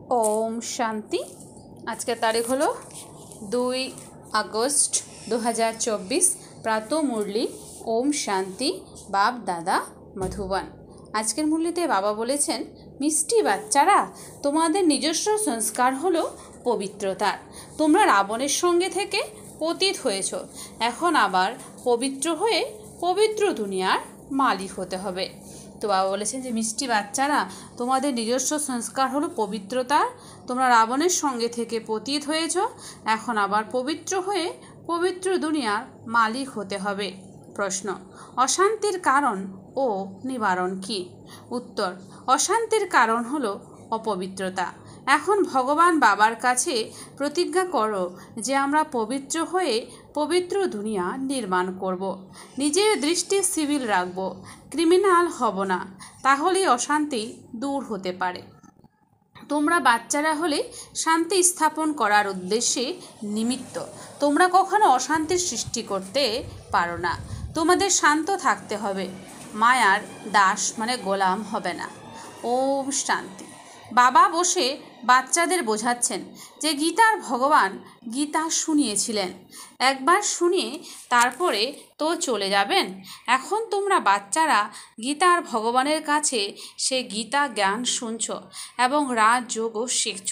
ओम शांति। आज के तारीख हलो 2 আগস্ট 2024। प्रातः मुरली ओम शांति बाप दादा मधुबन। आजकेर मुरलीते बाबा बोलेছেন मिष्टि बाच्चारा तुम्हादेर নিজস্ব संस्कार हलो पवित्रतार। তোমরা রাবণের সঙ্গে থেকে পতিত হয়েছো, এখন আবার পবিত্র হয়ে পবিত্র দুনিয়ার মালিক হতে হবে। তো বাবা বলেছেন যে মিষ্টি বাচ্চারা তোমাদের নিজস্ব সংস্কার হলো পবিত্রতার। তোমরা রাবণের সঙ্গে থেকে পতিত হয়েছো, এখন আবার পবিত্র হয়ে পবিত্র দুনিয়ার মালিক হতে হবে। প্রশ্ন, অশান্তির কারণ ও নিবারণ কি? উত্তর, অশান্তির কারণ হলো অপবিত্রতা। এখন ভগবান বাবার কাছে প্রতিজ্ঞা করো যে আমরা পবিত্র হয়ে পবিত্র দুনিয়া নির্মাণ করব। নিজের দৃষ্টি সিভিল রাখব, ক্রিমিনাল হব না, তাহলেই অশান্তি দূর হতে পারে। তোমরা বাচ্চারা হলে শান্তি স্থাপন করার উদ্দেশ্যে নিমিত্ত। তোমরা কখনো অশান্তির সৃষ্টি করতে পারো না। তোমাদের শান্ত থাকতে হবে, মায়ার দাস মানে গোলাম হবে না। ওম শান্তি। বাবা বসে বাচ্চাদের বোঝাচ্ছেন যে গীতার ভগবান গীতা শুনিয়েছিলেন, একবার শুনিয়ে তারপরে তো চলে যাবেন। এখন তোমরা বাচ্চারা গীতার ভগবানের কাছে সে গীতা জ্ঞান শুনছ এবং রাজযোগও শিখছ।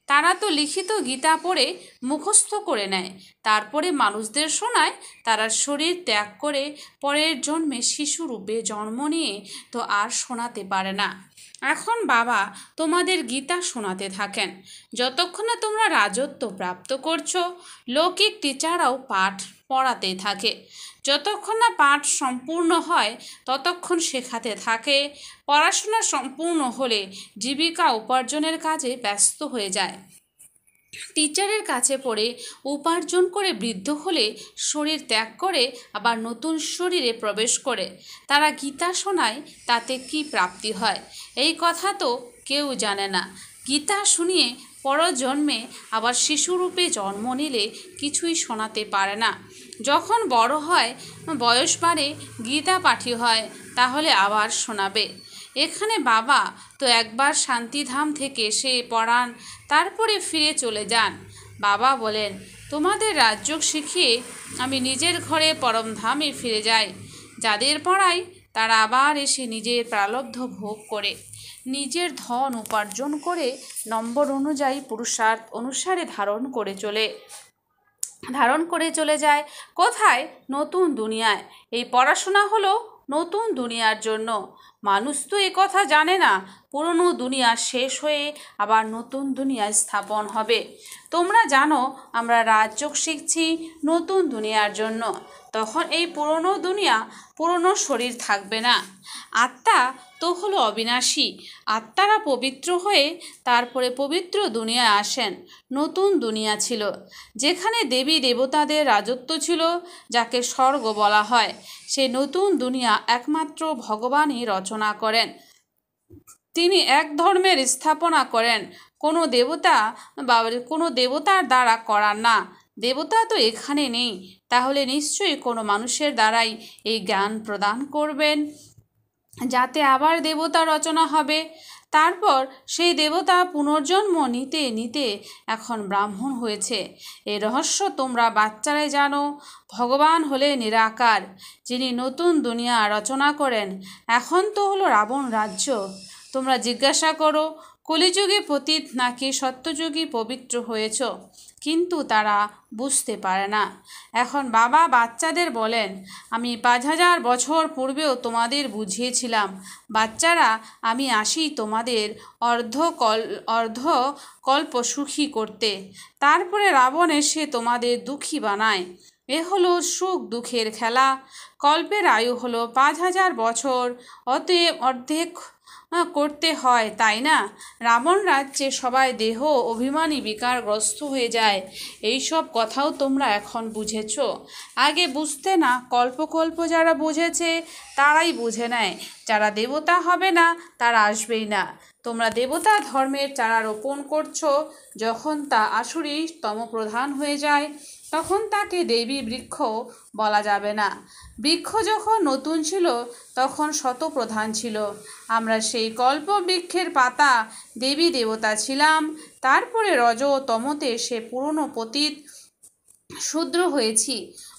তারা তো লিখিত গীতা পড়ে মুখস্থ করে নেয়, তারপরে মানুষদের শোনায়। তারা শরীর ত্যাগ করে পরের জন্মে শিশুরূপে জন্ম নিয়ে তো আর শোনাতে পারে না। এখন বাবা তোমাদের গীতা শোনাতে থাকেন। যতক্ষণ না তোমরা রাজত্ব প্রাপ্ত করছো, লৌকিক টিচাররাও পাঠ পড়াতে থাকে। যতক্ষণ না পাঠ সম্পূর্ণ হয় ততক্ষণ শেখাতে থাকে। পড়াশোনা সম্পূর্ণ হলে জীবিকা উপার্জনের কাজে ব্যস্ত হয়ে যায়। টিচারের কাছে পড়ে উপার্জন করে বৃদ্ধ হলে শরীর ত্যাগ করে আবার নতুন শরীরে প্রবেশ করে। তারা গীতা শোনায়, তাতে কি প্রাপ্তি হয় এই কথা তো কেউ জানে না। গীতা শুনিয়ে পরজন্মে আবার শিশুরূপে জন্ম নিলে কিছুই শোনাতে পারে না। যখন বড় হয়, বয়স বাড়ে, গীতা পাঠী হয়, তাহলে আবার শোনাবে। এখানে বাবা তো একবার শান্তিধাম থেকে এসে পড়ান, তারপরে ফিরে চলে যান। বাবা বলেন, তোমাদের রাজযোগ শিখিয়ে আমি নিজের ঘরে পরমধামে ফিরে যাই। যাদের পড়াই তারা আবার এসে নিজের প্রারব্ধ ভোগ করে নিজের ধন উপার্জন করে নম্বর অনুযায়ী পুরুষার্থ অনুসারে ধারণ করে চলে যায়। কোথায়? নতুন দুনিয়ায়। এই পড়াশোনা হলো নতুন দুনিয়ার জন্য। মানুষ তো এ কথা জানে না, পুরনো দুনিয়া শেষ হয়ে আবার নতুন দুনিয়া স্থাপন হবে। তোমরা জানো আমরা রাজযোগ শিখছি নতুন দুনিয়ার জন্য। তখন এই পুরনো দুনিয়া, পুরনো শরীর থাকবে না। আত্মা তো হলো অবিনাশী। আত্মারা পবিত্র হয়ে তারপরে পবিত্র দুনিয়ায় আসেন। নতুন দুনিয়া ছিল যেখানে দেবী দেবতাদের রাজত্ব ছিল, যাকে স্বর্গ বলা হয়। সেই নতুন দুনিয়া একমাত্র ভগবানই রচনা করেন। তিনি এক ধর্মের স্থাপনা করেন, কোনো দেবতার দ্বারা করার না। দেবতা তো এখানে নেই, তাহলে নিশ্চয়ই কোনো মানুষের দ্বারাই এই জ্ঞান প্রদান করবেন, যাতে আবার দেবতা রচনা হবে। তারপর সেই দেবতা পুনর্জন্ম নিতে নিতে এখন ব্রাহ্মণ হয়েছে। এই রহস্য তোমরা বাচ্চারাই জানো। ভগবান হলে নিরাকার, যিনি নতুন দুনিয়া রচনা করেন। এখন তো হলো রাবণ রাজ্য। তোমরা জিজ্ঞাসা করো, কলিযুগে পতিত নাকি সত্যযুগে পবিত্র হয়েছ? কিন্তু তারা বুঝতে পারে না। এখন বাবা বাচ্চাদের বলেন, আমি 5000 বছর পূর্বেও তোমাদের বুঝিয়েছিলাম বাচ্চারা, আমি আসি তোমাদের অর্ধকল্প সুখী করতে। তারপরে রাবণ এসে তোমাদের দুঃখী বানায়। এ হলো সুখ দুঃখের খেলা। কল্পের আয়ু হলো 5000 বছর, অতএব অর্ধেক করতে হয়, তাই না? রাবণ রাজ্যে সবাই দেহ অভিমানী বিকারগ্রস্ত হয়ে যায়। এই সব কথাও তোমরা এখন বুঝেছ, আগে বুঝতে না। কল্প যারা বুঝেছে তারাই বুঝে নেয়। যারা দেবতা হবে না তারা আসবেই না। তোমরা দেবতা ধর্মের চারা রোপণ করছো, যখন তা আসুরি তমপ্রধান হয়ে যায় তখন তাকে দেবী বৃক্ষ বলা যাবে না। বৃক্ষ যখন নতুন ছিল তখন শতপ্রধান ছিল। আমরা সেই কল্প বৃক্ষের পাতা দেবী দেবতা ছিলাম। তারপরে রজ ও তমতে সে পুরনো পতিত শূদ্র হয়েছি।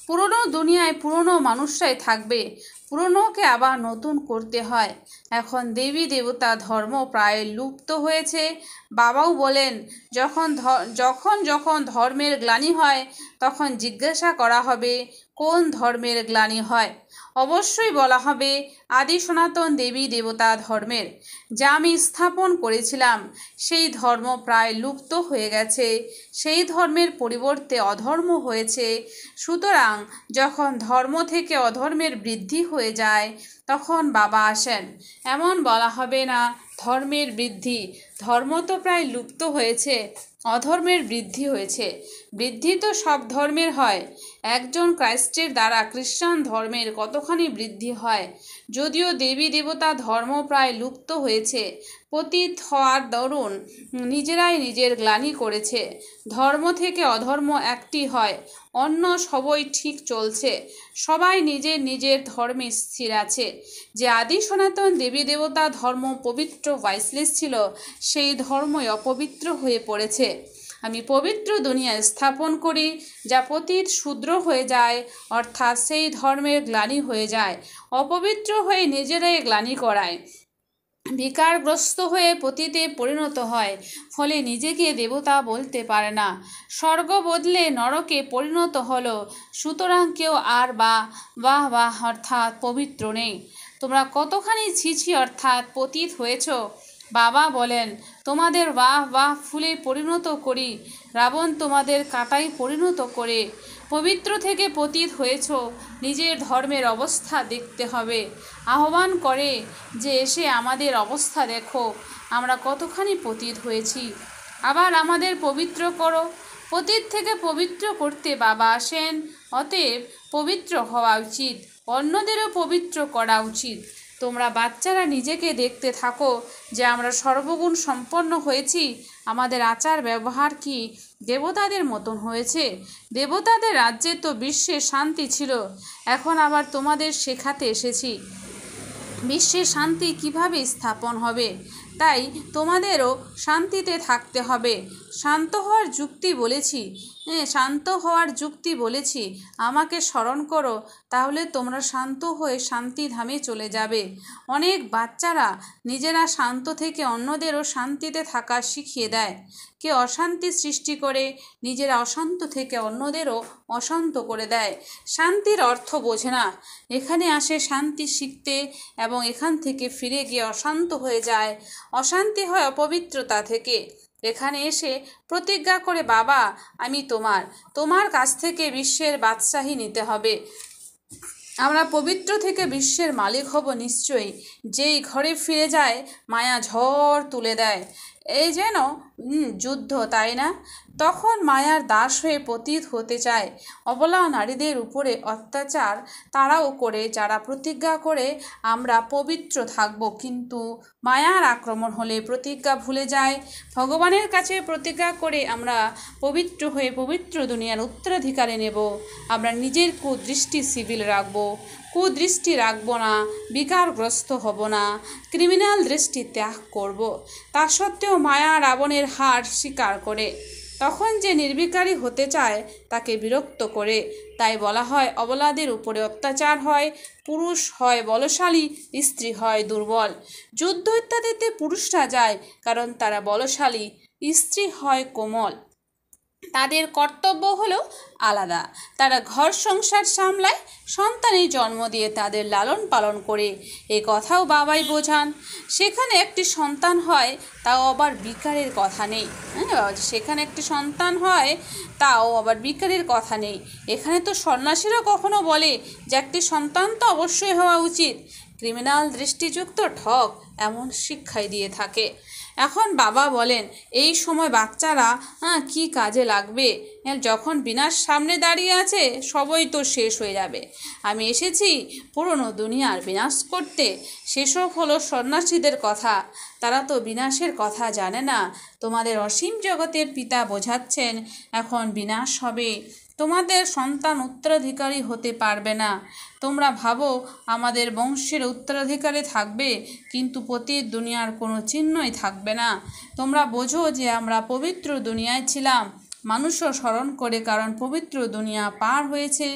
পুরনো দুনিয়ায় পুরনো মানুষরাই থাকবে, পুরনোকে আবার নতুন করতে হয়। এখন দেবী দেবতা ধর্ম প্রায় লুপ্ত হয়েছে। বাবাও বলেন, যখন যখন ধর্মের গ্লানি হয় তখন জিজ্ঞাসা করা হবে কোন ধর্মের গ্লানি হয়। অবশ্যই বলা হবে আদি সনাতন দেবী দেবতা ধর্মের, যা আমি স্থাপন করেছিলাম সেই ধর্ম প্রায় লুপ্ত হয়ে গেছে। সেই ধর্মের পরিবর্তে অধর্ম হয়েছে। সুতরাং যখন ধর্ম থেকে অধর্মের বৃদ্ধি হয়ে যায় তখন বাবা আসেন। এমন বলা হবে না ধর্মের বৃদ্ধি, ধর্ম তো প্রায় লুপ্ত হয়েছে, অধর্মের বৃদ্ধি হয়েছে। বৃদ্ধি তো সব ধর্মের হয়। একজন খ্রাস্টের দ্বারা খ্রিস্টান ধর্মের কতখানি বৃদ্ধি হয়। যদিও দেবী দেবতা ধর্ম প্রায় লুপ্ত হয়েছে, পতিত হওয়ার দরুন নিজেরাই নিজের গ্লানি করেছে। ধর্ম থেকে অধর্ম একটি হয়, অন্য সবই ঠিক চলছে। সবাই নিজের নিজের ধর্মে স্থির আছে। যে আদি সনাতন দেবী দেবতা ধর্ম পবিত্র ভাইসলেস ছিল, সেই ধর্মই অপবিত্র হয়ে পড়েছে। আমি পবিত্র দুনিয়ায় স্থাপন করি, যা পতিত শূদ্র হয়ে যায়, অর্থাৎ সেই ধর্মের গ্লানি হয়ে যায়। অপবিত্র হয়ে নিজেরাই গ্লানি করায়, বিকারগ্রস্ত হয়ে পতিতে পরিণত হয়, ফলে নিজেকে দেবতা বলতে পারে না। স্বর্গ বদলে নরকে পরিণত হলো। সুতরাং কেউ আর বাহ অর্থাৎ পবিত্র নেই। তোমরা কতখানি ছিছি অর্থাৎ পতিত হয়েছ। বাবা বলেন, তোমাদের বাহ ফুলে পরিণত করি, রাবণ তোমাদের কাঁটায় পরিণত করে। পবিত্র থেকে পতিত হয়েছ, নিজের ধর্মের অবস্থা দেখতে হবে। আহ্বান করে যে এসে আমাদের অবস্থা দেখো, আমরা কতখানি পতিত হয়েছি, আবার আমাদের পবিত্র করো। পতিত থেকে পবিত্র করতে বাবা আসেন। অতএব পবিত্র হওয়া উচিত, অন্যদেরও পবিত্র করা উচিত। তোমরা বাচ্চারা নিজেকে দেখতে থাকো যে আমরা সর্বগুণ সম্পন্ন হয়েছি। আমাদের আচার ব্যবহার কি দেবতাদের মতন হয়েছে? দেবতাদের রাজ্যে তো বিশ্বে শান্তি ছিল, এখন আবার তোমাদের শেখাতে এসেছি বিশ্বে শান্তি কিভাবে স্থাপন হবে। তাই তোমাদেরও শান্তিতে থাকতে হবে। শান্ত হওয়ার যুক্তি বলেছি, আমাকে স্মরণ করো, তাহলে তোমরা শান্ত হয়ে শান্তিধামে চলে যাবে। অনেক বাচ্চারা নিজেরা শান্ত থেকে অন্যদেরও শান্তিতে থাকা শিখিয়ে দেয়। কে অশান্তি সৃষ্টি করে নিজেরা অশান্ত থেকে অন্যদেরও অশান্ত করে দেয়। শান্তির অর্থ বোঝে না, এখানে আসে শান্তি শিখতে এবং এখান থেকে ফিরে গিয়ে অশান্ত হয়ে যায়। অশান্তি হয় অপবিত্রতা থেকে। এখানে এসে প্রতিজ্ঞা করে, বাবা আমি তোমার কাছ থেকে বিশ্বের বাদশাহী নিতে হবে। আমরা পবিত্র থেকে বিশ্বের মালিক হব নিশ্চয়ই। যেই ঘরে ফিরে যায় মায়া ঝড় তুলে দেয়। এই যেন যুদ্ধ, তাই না? তখন মায়ার দাস হয়ে পতিত হতে চায়। অবলা নারীদের উপরে অত্যাচার তারাও করে, যারা প্রতিজ্ঞা করে আমরা পবিত্র থাকব, কিন্তু মায়ার আক্রমণ হলে প্রতিজ্ঞা ভুলে যায়। ভগবানের কাছে প্রতিজ্ঞা করে আমরা পবিত্র হয়ে পবিত্র দুনিয়ার উত্তরাধিকারে নেব। আমরা নিজের কুদৃষ্টি সিভিল রাখব, কুদৃষ্টি রাখব না, বিকারগ্রস্ত হব না, ক্রিমিনাল দৃষ্টি ত্যাগ করব। তা সত্ত্বেও মায়া রাবণের হার স্বীকার করে। তখন যে নির্বিকারী হতে চায় তাকে বিরক্ত করে। তাই বলা হয় অবলাদের উপরে অত্যাচার হয়, পুরুষ হয় বলশালী, স্ত্রী হয় দুর্বল। যুদ্ধ ইত্যাদিতে পুরুষরা যায় কারণ তারা বলশালী, স্ত্রী হয় কোমল। তাদের কর্তব্য হলো আলাদা। তারা ঘর সংসার সামলায়, সন্তানের জন্ম দিয়ে তাদের লালন পালন করে। এই কথাও বাবাই বোঝান। সেখানে একটি সন্তান হয়, তাও আবার বিকারের কথা নেই। সেখানে একটি সন্তান হয়, তাও আবার বিকারের কথা নেই। এখানে তো সন্ন্যাসীরা কখনো বলে যে একটি সন্তান তো অবশ্যই হওয়া উচিত। ক্রিমিনাল দৃষ্টিযুক্ত ঠক এমন শিক্ষাই দিয়ে থাকে। এখন বাবা বলেন, এই সময় বাচ্চারা কি কাজে লাগবে? যখন বিনাশ সামনে দাঁড়িয়ে আছে সবই তো শেষ হয়ে যাবে। আমি এসেছি পুরনো দুনিয়ার বিনাশ করতে। সেসব হলো সন্ন্যাসীদের কথা, তারা তো বিনাশের কথা জানে না। তোমাদের অসীম জগতের পিতা বোঝাচ্ছেন এখন বিনাশ হবে, তোমাদের সন্তান উত্তরাধিকারী হতে পারবে না। তোমরা ভাবো আমাদের বংশের উত্তরাধিকারী থাকবে, কিন্তু পতিত দুনিয়ার কোনো চিহ্নই থাকবে না। তোমরা বোঝো যে আমরা পবিত্র দুনিয়ায় ছিলাম, মানুষও স্মরণ করে, কারণ পবিত্র দুনিয়া পার হয়েছে,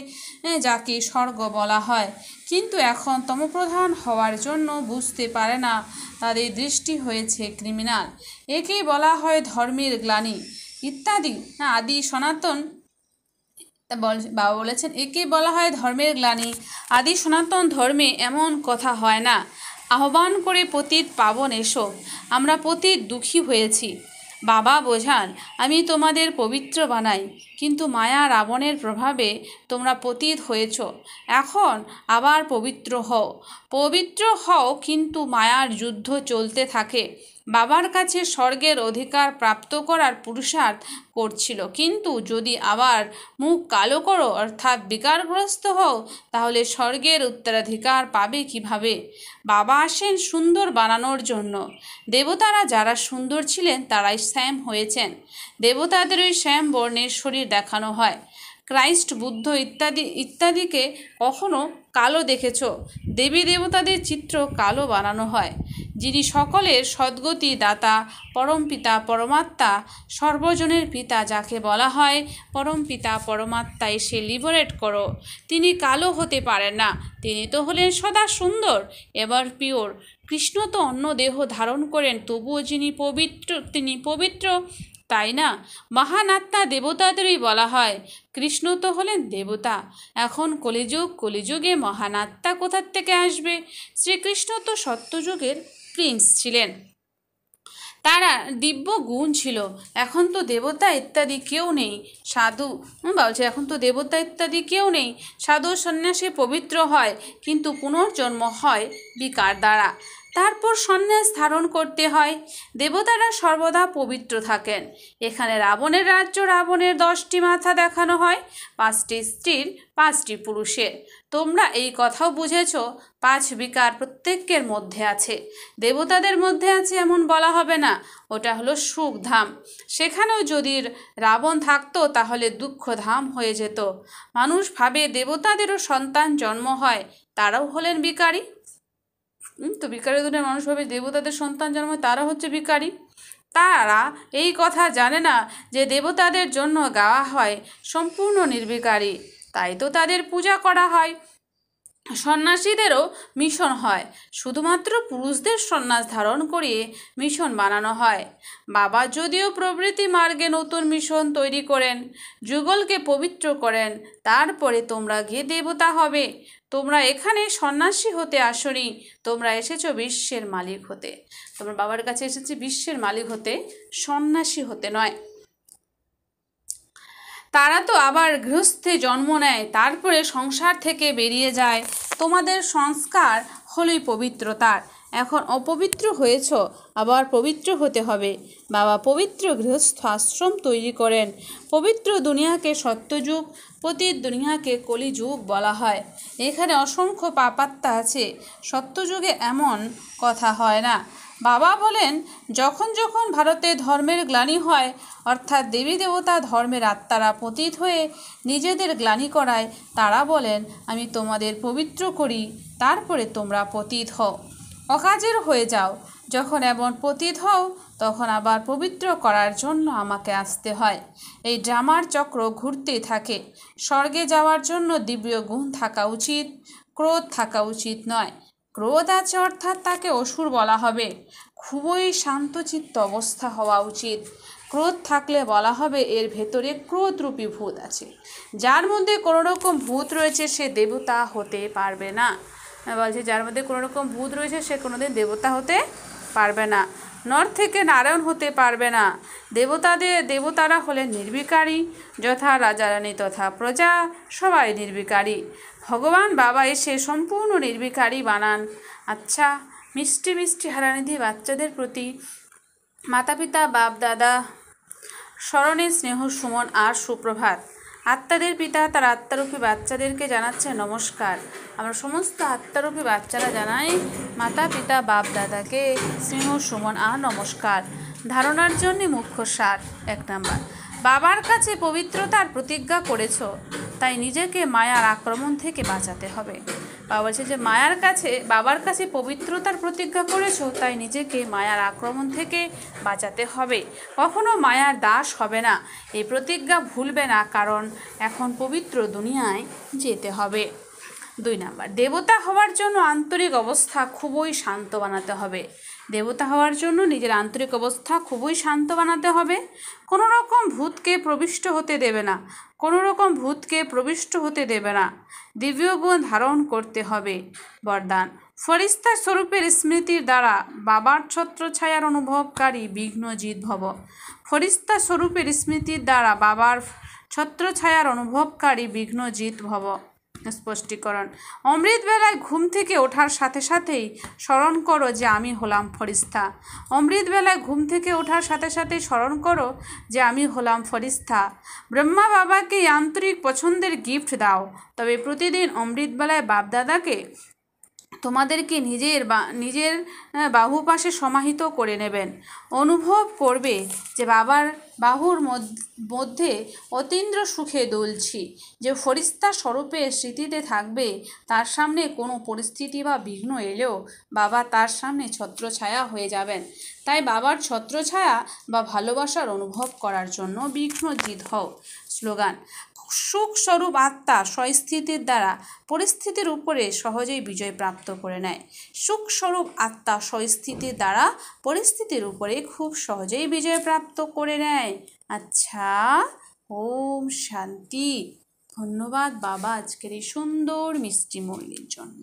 যাকে স্বর্গ বলা হয়। কিন্তু এখন তমপ্রধান হওয়ার জন্য বুঝতে পারে না, তাদের দৃষ্টি হয়েছে ক্রিমিনাল। একেই বলা হয় ধর্মের গ্লানি ইত্যাদি। আদি সনাতন বাবা বলেছেন একে বলা হয় ধর্মের গ্লানি। আদি সনাতন ধর্মে এমন কথা হয় না। আহ্বান করে পতিত পাবন এসো, আমরা পতিত দুঃখী হয়েছি। বাবা বোঝান আমি তোমাদের পবিত্র বানাই, কিন্তু মায়া রাবণের প্রভাবে তোমরা পতিত হয়েছ। এখন আবার পবিত্র হও, কিন্তু মায়ার যুদ্ধ চলতে থাকে। বাবার কাছে স্বর্গের অধিকার প্রাপ্ত করার পুরুষার্থ করছিল, কিন্তু যদি আবার মুখ কালো করো অর্থাৎ বিকারগ্রস্ত হও, তাহলে স্বর্গের উত্তরাধিকার পাবে কিভাবে? বাবা আসেন সুন্দর বানানোর জন্য। দেবতারা যারা সুন্দর ছিলেন তারাই শ্যাম দেবতাদের ওই শ্যাম বর্ণের শরীর দেখানো হয়। ক্রাইস্ট, বুদ্ধ ইত্যাদিকে কখনো কালো দেখেছ? দেবী দেবতাদের চিত্র কালো বানানো হয়। যিনি সকলের সদ্গতি দাতা, পরমপিতা পরমাত্মা, সর্বজনের পিতা, যাকে বলা হয় পরমপিতা পরমাত্মা এসে লিবারেট করো, তিনি কালো হতে পারেন না। তিনি তো হলেন সদা সুন্দর, এবার পিওর। কৃষ্ণ তো অন্য দেহ ধারণ করেন, তবুও তিনি পবিত্র, তাই না? মহান আত্মা দেবতাদেরই বলা হয়, কৃষ্ণ তো হলেন দেবতা। এখন কলিযুগে মহান আত্মা কোথার থেকে আসবে? শ্রীকৃষ্ণ তো সত্যযুগের প্রিন্স ছিলেন, তারা দিব্য গুণ ছিল। এখন তো দেবতা ইত্যাদি কেউ নেই। সাধু সন্ন্যাসী পবিত্র হয়, কিন্তু পুনর্জন্ম হয় বিকার দ্বারা, তারপর সন্ন্যাস ধারণ করতে হয়। দেবতারা সর্বদা পবিত্র থাকেন। এখানে রাবণের রাজ্য, রাবণের 10টি মাথা দেখানো হয়, 5টি স্ত্রীর, 5টি পুরুষের। তোমরা এই কথাও বুঝেছ 5 বিকার প্রত্যেকের মধ্যে আছে। দেবতাদের মধ্যে আছে এমন বলা হবে না, ওটা হলো সুখধাম। সেখানেও যদি রাবণ থাকতো তাহলে দুঃখধাম হয়ে যেত। মানুষ ভাবে দেবতাদেরও সন্তান জন্ম হয়, তারাও হলেন বিকারী। তো বিকারী দুনিয়ার মানুষ ভাবে দেবতাদের সন্তান জন্ম হয়, তারা হচ্ছে বিকারী। তারা এই কথা জানে না যে দেবতাদের জন্য গাওয়া হয় সম্পূর্ণ নির্বিকারী, তাই তো তাদের পূজা করা হয়। সন্ন্যাসীদেরও মিশন হয়, শুধুমাত্র পুরুষদের সন্ন্যাস ধারণ করিয়ে মিশন বানানো হয়। বাবা যদিও প্রবৃত্তি মার্গে নতুন মিশন তৈরি করেন, যুগলকে পবিত্র করেন, তারপরে তোমরা গিয়ে দেবতা হবে। তোমরা এখানে সন্ন্যাসী হতে আসনি, তোমরা এসেছো বিশ্বের মালিক হতে। তোমরা বাবার কাছে এসেছি বিশ্বের মালিক হতে, সন্ন্যাসী হতে নয়। তারা তো আবার গৃহস্থে জন্ম নেয়, তারপরে সংসার থেকে বেরিয়ে যায়। তোমাদের সংস্কার হলোই পবিত্রতার। এখন অপবিত্র হয়েছ, আবার পবিত্র হতে হবে। বাবা পবিত্র গৃহস্থ আশ্রম তৈরি করেন। পবিত্র দুনিয়াকে সত্যযুগ, পতিত দুনিয়াকে কলিযুগ বলা হয়। এখানে অসংখ্য পাপাত্মা আছে, সত্যযুগে এমন কথা হয় না। বাবা বলেন যখন যখন ভারতে ধর্মের গ্লানি হয়, অর্থাৎ দেবী দেবতা ধর্মের আত্মারা পতিত হয়ে নিজেদের গ্লানি করায়, তারা বলেন আমি তোমাদের পবিত্র করি, তারপরে তোমরা পতিত হও, অকাজের হয়ে যাও। যখন এমন পতিত হও তখন আবার পবিত্র করার জন্য আমাকে আসতে হয়। এই ড্রামার চক্র ঘুরতেই থাকে। স্বর্গে যাওয়ার জন্য দিব্য গুণ থাকা উচিত, ক্রোধ থাকা উচিত নয়। ক্রোধ আছে অর্থাৎ তাকে অসুর বলা হবে। খুবই শান্তচিত্ত অবস্থা হওয়া উচিত। ক্রোধ থাকলে বলা হবে এর ভেতরে ক্রোধরূপী ভূত আছে। যার মধ্যে কোনো রকম ভূত রয়েছে সে দেবতা হতে পারবে না। বলছে যার মধ্যে কোনো রকম ভূত রয়েছে সে কোনোদিন দেবতা হতে পারবে না, নর থেকে নারায়ণ হতে পারবে না। দেবতারা হলেন নির্বিকারী, যথা রাজারানী তথা প্রজা সবাই নির্বিকারী। ভগবান বাবা এসে সম্পূর্ণ নির্বিকারী বানান। আচ্ছা, মিষ্টি মিষ্টি হারানিধি বাচ্চাদের প্রতি মাতা পিতা বাপ দাদা স্মরণে স্নেহ সুমন আর সুপ্রভাত। আত্মাদের পিতা তার আত্মারূপী বাচ্চাদেরকে জানাচ্ছে নমস্কার। আমরা সমস্ত আত্মারূপী বাচ্চারা জানাই মাতা পিতা বাপ দাদাকে স্নেহ সুমন আর নমস্কার। ধারণার জন্য মুখ্য সার। 1 নাম্বার, বাবার কাছে পবিত্রতার প্রতিজ্ঞা করেছ, তাই নিজেকে মায়ার আক্রমণ থেকে বাঁচাতে হবে। বাবা বলছে যে বাবার কাছে পবিত্রতার প্রতিজ্ঞা করেছো, তাই নিজেকে মায়ার আক্রমণ থেকে বাঁচাতে হবে। কখনো মায়ার দাস হবে না, এই প্রতিজ্ঞা ভুলবে না, কারণ এখন পবিত্র দুনিয়ায় যেতে হবে। 2 নাম্বার, দেবতা হওয়ার জন্য আন্তরিক অবস্থা খুবই শান্ত বানাতে হবে। দেবতা হওয়ার জন্য নিজের আন্তরিক অবস্থা খুবই শান্ত বানাতে হবে। কোনো রকম ভূতকে প্রবিষ্ট হতে দেবে না, কোনো রকম ভূতকে প্রবিষ্ট হতে দেবে না। দিব্য গুণ ধারণ করতে হবে। বরদান, ফরিস্তা স্বরূপের স্মৃতির দ্বারা বাবার ছত্রছায়ার অনুভবকারী বিঘ্নজিৎ ভব। ফরিস্তা স্বরূপের স্মৃতির দ্বারা বাবার ছত্রছায়ার অনুভবকারী বিঘ্নজিৎ ভব। স্পষ্টীকরণ, অমৃত বেলায় ঘুম থেকে ওঠার সাথে সাথেই স্মরণ করো যে আমি হলাম ফরিস্তা। অমৃত বেলায় ঘুম থেকে ওঠার সাথে সাথেই স্মরণ করো যে আমি হলাম ফরিস্তা। ব্রহ্মা বাবাকে আন্তরিক পছন্দের গিফট দাও, তবে প্রতিদিন অমৃত বেলায় বাপদাদাকে তোমাদেরকে নিজের বাহু পাশে সমাহিত করে নেবেন। অনুভব করবে যে বাবার বাহুর মধ্যে অতীন্দ্র সুখে দুলছি। যে ফরিস্তা স্বরূপে স্মৃতিতে থাকবে, তার সামনে কোনো পরিস্থিতি বা বিঘ্ন এলেও বাবা তার সামনে ছত্রছায়া হয়ে যাবেন। তাই বাবার ছত্রছায়া বা ভালোবাসার অনুভব করার জন্য বিঘ্নজিৎ হও। স্লোগান, সুখ স্বরূপ আত্মা স্বস্থিতির দ্বারা পরিস্থিতির উপরে সহজেই বিজয় প্রাপ্ত করে নেয়। সুখ স্বরূপ আত্মা স্বস্থিতির দ্বারা পরিস্থিতির উপরে খুব সহজেই বিজয় প্রাপ্ত করে নেয়। আচ্ছা, ওম শান্তি। ধন্যবাদ বাবা আজকের এই সুন্দর মিষ্টি মৌলির জন্য।